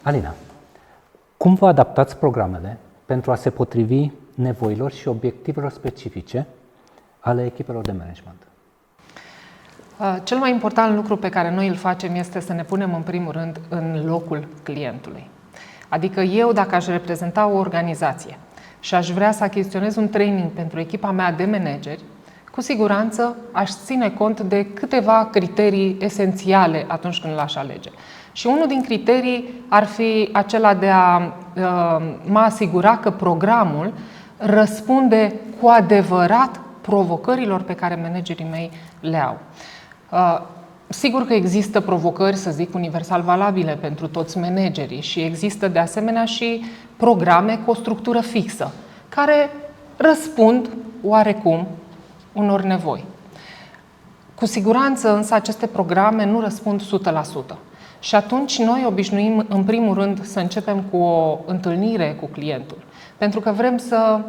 Alina, cum vă adaptați programele pentru a se potrivi nevoilor și obiectivelor specifice ale echipelor de management? Cel mai important lucru pe care noi îl facem este să ne punem în primul rând în locul clientului. Adică eu, dacă aș reprezenta o organizație și aș vrea să achiziționez un training pentru echipa mea de manageri, cu siguranță aș ține cont de câteva criterii esențiale atunci când l-aș alege. Și unul din criterii ar fi acela de a mă asigura că programul răspunde cu adevărat provocărilor pe care managerii mei le au. Sigur că există provocări, să zic, universal valabile pentru toți managerii și există de asemenea și programe cu o structură fixă, care răspund oarecum unor nevoi. Cu siguranță însă aceste programe nu răspund 100%. Și atunci noi obișnuim în primul rând să începem cu o întâlnire cu clientul, pentru că vrem să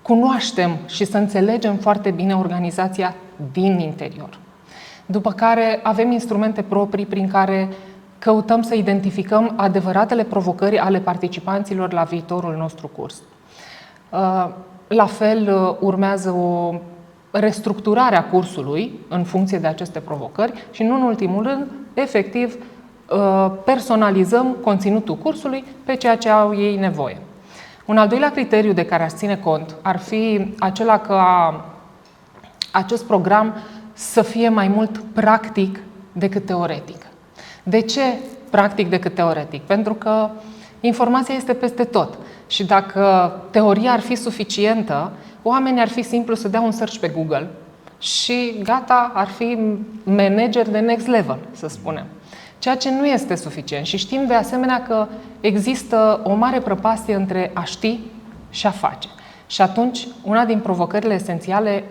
cunoaștem și să înțelegem foarte bine organizația din interior. După care avem instrumente proprii prin care căutăm să identificăm adevăratele provocări ale participanților la viitorul nostru curs. La fel, urmează o restructurare a cursului în funcție de aceste provocări și, nu în ultimul rând, efectiv, personalizăm conținutul cursului pe ceea ce au ei nevoie. Un al doilea criteriu de care aș ține cont ar fi acela că acest program să fie mai mult practic decât teoretic. De ce practic decât teoretic? Pentru că informația este peste tot și dacă teoria ar fi suficientă, oamenii ar fi simplu să dea un search pe Google și gata, ar fi manager de next level, să spunem. Ceea ce nu este suficient și știm de asemenea că există o mare prăpastie între a ști și a face. Și atunci, una din provocările esențiale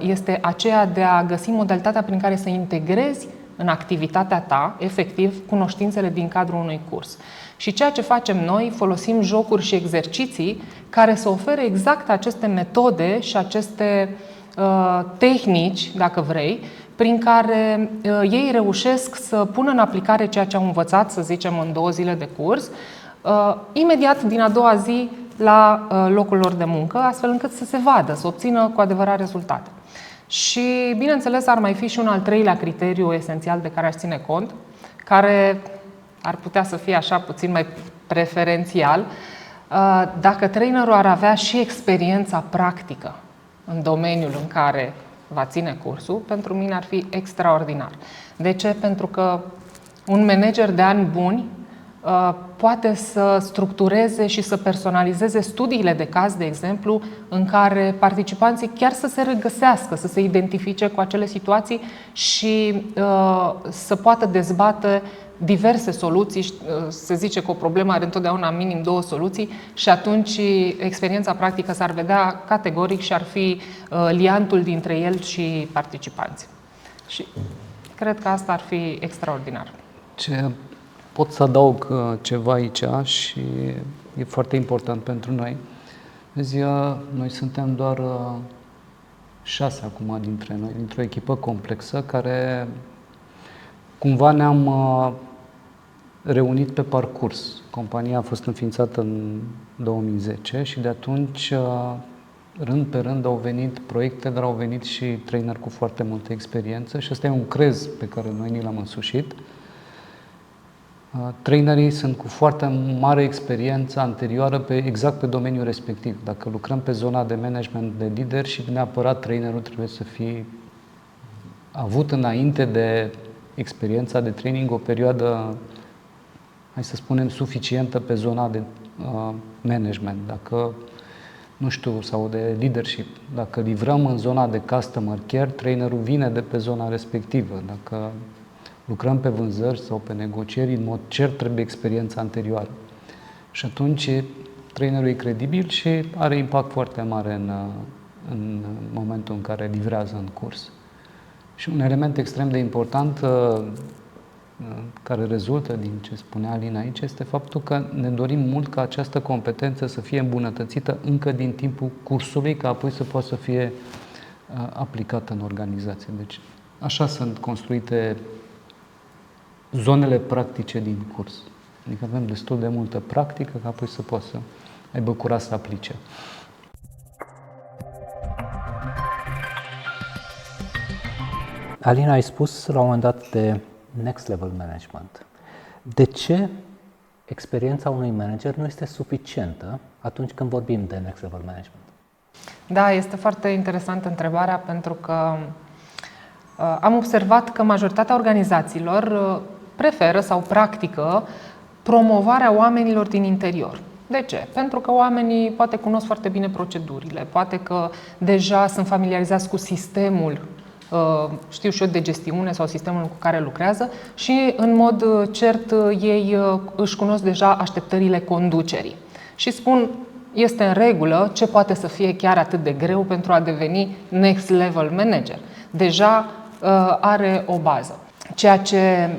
este aceea de a găsi modalitatea prin care să integrezi în activitatea ta, efectiv, cunoștințele din cadrul unui curs. Și ceea ce facem noi, folosim jocuri și exerciții care să ofere exact aceste metode și aceste tehnici, dacă vrei, prin care ei reușesc să pună în aplicare ceea ce au învățat, să zicem, în 2 zile de curs, imediat din a doua zi la locul lor de muncă, astfel încât să se vadă, să obțină cu adevărat rezultate. Și, bineînțeles, ar mai fi și un al treilea criteriu esențial de care aș ține cont, care ar putea să fie așa puțin mai preferențial, dacă trainerul ar avea și experiența practică în domeniul în care va ține cursul, pentru mine ar fi extraordinar. De ce? Pentru că un manager de ani buni poate să structureze și să personalizeze studiile de caz, de exemplu, în care participanții chiar să se regăsească, să se identifice cu acele situații și să poată dezbate diverse soluții. Se zice că o problemă are întotdeauna minim 2 soluții și atunci experiența practică s-ar vedea categoric și ar fi liantul dintre el și participanți. Și cred că asta ar fi extraordinar. Pot să adaug ceva aici și e foarte important pentru noi. Vezi, noi suntem doar 6 acum dintre noi, dintr-o echipă complexă care cumva ne-am reunit pe parcurs. Compania a fost înființată în 2010 și de atunci, rând pe rând, au venit proiecte, dar au venit și traineri cu foarte multă experiență și ăsta e un crez pe care noi ni l-am însușit. Trainerii sunt cu foarte mare experiență anterioară exact pe domeniul respectiv. Dacă lucrăm pe zona de management, de leadership, neapărat trainerul trebuie să fie avut înainte de experiența de training o perioadă, hai să spunem, suficientă pe zona de management. Dacă, nu știu, sau de leadership, dacă livrăm în zona de customer care, trainerul vine de pe zona respectivă. Dacă lucrăm pe vânzări sau pe negocieri, în mod cert trebuie experiența anterioară. Și atunci trainerul e credibil și are impact foarte mare în momentul în care livrează în curs. Și un element extrem de important care rezultă din ce spunea Alina aici este faptul că ne dorim mult ca această competență să fie îmbunătățită încă din timpul cursului, ca apoi să poată să fie aplicată în organizație. Deci așa sunt construite zonele practice din curs. Adică avem destul de multă practică ca apoi să poată să aibă curaj să aplice. Alina, ai spus la un moment dat de next level management. De ce experiența unui manager nu este suficientă atunci când vorbim de next level management? Da, este foarte interesantă întrebarea pentru că am observat că majoritatea organizațiilor preferă sau practică promovarea oamenilor din interior. De ce? Pentru că oamenii poate cunosc foarte bine procedurile, poate că deja sunt familiarizați cu sistemul, știu și eu, de gestiune sau sistemul cu care lucrează și în mod cert ei își cunosc deja așteptările conducerii și spun este în regulă, ce poate să fie chiar atât de greu pentru a deveni next level manager. Deja are o bază. Ceea ce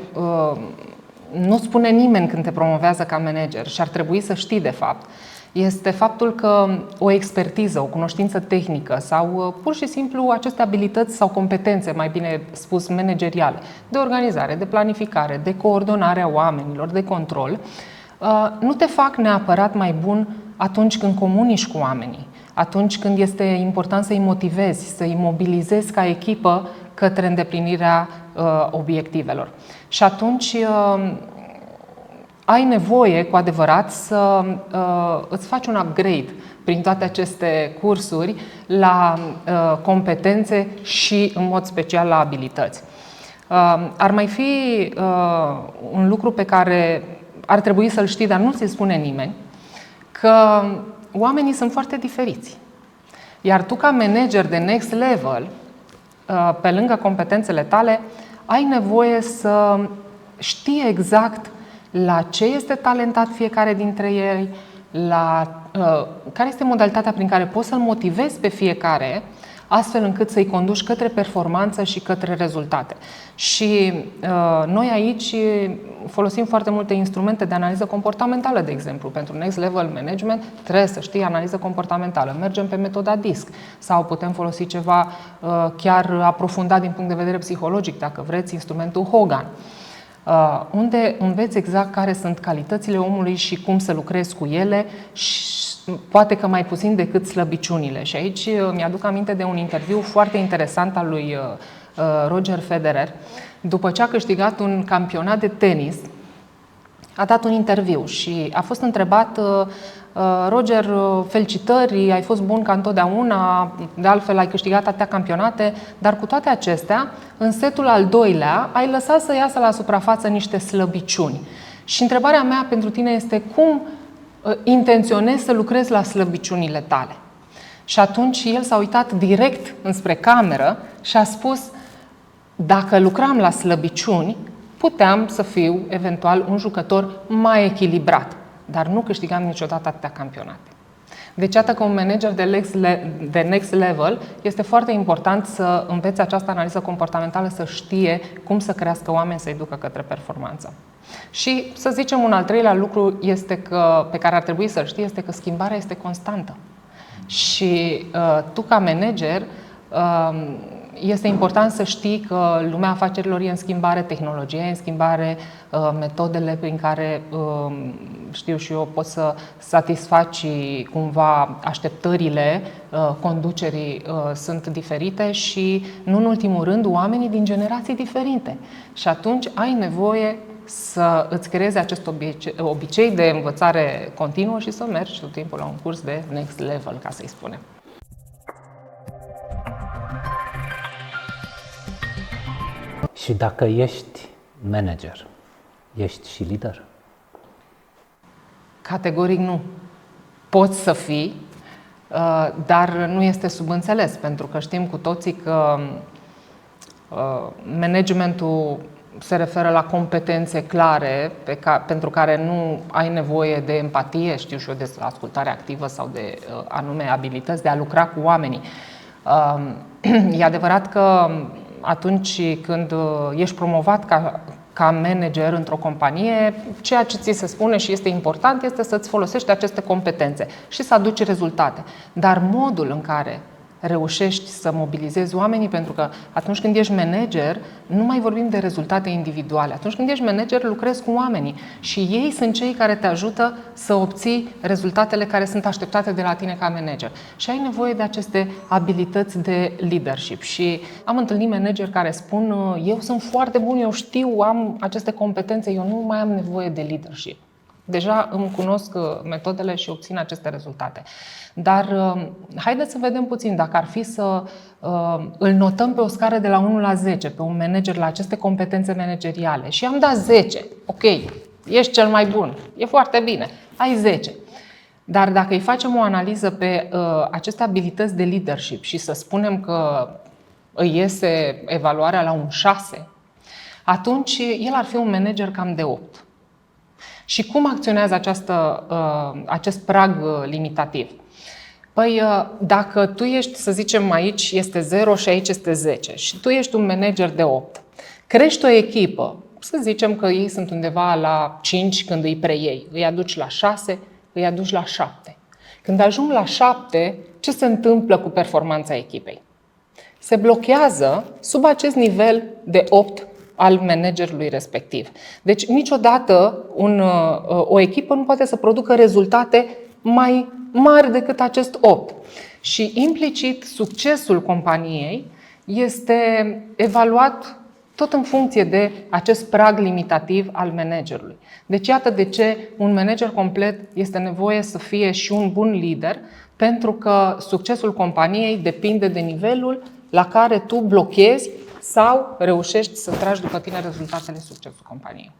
nu spune nimeni când te promovează ca manager și ar trebui să știi de fapt, este faptul că o expertiză, o cunoștință tehnică sau pur și simplu aceste abilități sau competențe, mai bine spus manageriale, de organizare, de planificare, de coordonare a oamenilor, de control, nu te fac neapărat mai bun atunci când comunici cu oamenii, atunci când este important să-i motivezi, să-i mobilizezi ca echipă către îndeplinirea obiectivelor. Și atunci ai nevoie cu adevărat să îți faci un upgrade prin toate aceste cursuri la competențe și în mod special la abilități. Ar mai fi un lucru pe care ar trebui să-l știi, dar nu ți-l spune nimeni, că oamenii sunt foarte diferiți. Iar tu, ca manager de next level, pe lângă competențele tale, ai nevoie să știi exact la ce este talentat fiecare dintre ei, care este modalitatea prin care poți să-l motivezi pe fiecare, astfel încât să-i conduci către performanță și către rezultate. Și noi aici folosim foarte multe instrumente de analiză comportamentală, de exemplu. Pentru next level management trebuie să știi analiză comportamentală. Mergem pe metoda DISC sau putem folosi ceva chiar aprofundat din punct de vedere psihologic, dacă vreți, instrumentul Hogan, unde înveți exact care sunt calitățile omului și cum să lucrezi cu ele și poate că mai puțin decât slăbiciunile. Și aici mi-aduc aminte de un interviu foarte interesant al lui Roger Federer. După ce a câștigat un campionat de tenis, a dat un interviu și a fost întrebat: Roger, felicitări, ai fost bun ca întotdeauna, de altfel ai câștigat atâtea campionate, dar cu toate acestea, în setul al doilea, ai lăsat să iasă la suprafață niște slăbiciuni. Și întrebarea mea pentru tine este: cum intenționezi să lucrezi la slăbiciunile tale? Și atunci el s-a uitat direct înspre cameră și a spus: dacă lucram la slăbiciuni, puteam să fiu eventual un jucător mai echilibrat, dar nu câștigam niciodată atâtea campionate. Deci, iată că un manager de next level este foarte important să învețe această analiză comportamentală, să știe cum să crească oameni, să-i ducă către performanță. Și să zicem un al treilea lucru pe care ar trebui să-l știi este că schimbarea este constantă. Și tu, ca manager, este important să știi că lumea afacerilor e în schimbare, tehnologia e în schimbare, metodele prin care, știu și eu, poți să satisfaci cumva așteptările conducerii sunt diferite și, nu în ultimul rând, oamenii din generații diferite. Și atunci ai nevoie să îți creezi acest obicei de învățare continuă și să mergi tot timpul la un curs de next level, ca să-i spunem. Și dacă ești manager, ești și lider? Categoric nu. Poți să fii, dar nu este subînțeles, pentru că știm cu toții că managementul se referă la competențe clare pentru care nu ai nevoie de empatie, știu și eu, de ascultare activă sau de anume abilități de a lucra cu oamenii. E adevărat că atunci când ești promovat ca manager într-o companie, ceea ce ți se spune și este important este să-ți folosești aceste competențe și să aduci rezultate. Dar modul în care reușești să mobilizezi oamenii, pentru că atunci când ești manager, nu mai vorbim de rezultate individuale. Atunci când ești manager, lucrezi cu oamenii și ei sunt cei care te ajută să obții rezultatele care sunt așteptate de la tine ca manager. Și ai nevoie de aceste abilități de leadership. Și am întâlnit manageri care spun: eu sunt foarte bun, eu știu, am aceste competențe, eu nu mai am nevoie de leadership. Deja îmi cunosc metodele și obțin aceste rezultate. Dar haideți să vedem puțin, dacă ar fi să îl notăm pe o scară de la 1 la 10 pe un manager la aceste competențe manageriale și am dat 10, ok, ești cel mai bun, e foarte bine, ai 10. Dar dacă îi facem o analiză pe aceste abilități de leadership și să spunem că îi iese evaluarea la un 6, atunci el ar fi un manager cam de 8. Și cum acționează acest prag limitativ? Păi, dacă tu ești, să zicem, aici este 0 și aici este 10 și tu ești un manager de 8, crești o echipă, să zicem că ei sunt undeva la 5 când îi preiei, îi aduci la 6, îi aduci la 7. Când ajung la 7, ce se întâmplă cu performanța echipei? Se blochează sub acest nivel de 8 al managerului respectiv. Deci niciodată o echipă nu poate să producă rezultate mai mari decât acest 8. Și implicit succesul companiei este evaluat tot în funcție de acest prag limitativ al managerului. Deci iată de ce un manager complet este nevoie să fie și un bun lider, pentru că succesul companiei depinde de nivelul la care tu blochezi sau reușești să tragi după tine rezultatele succesului companiei.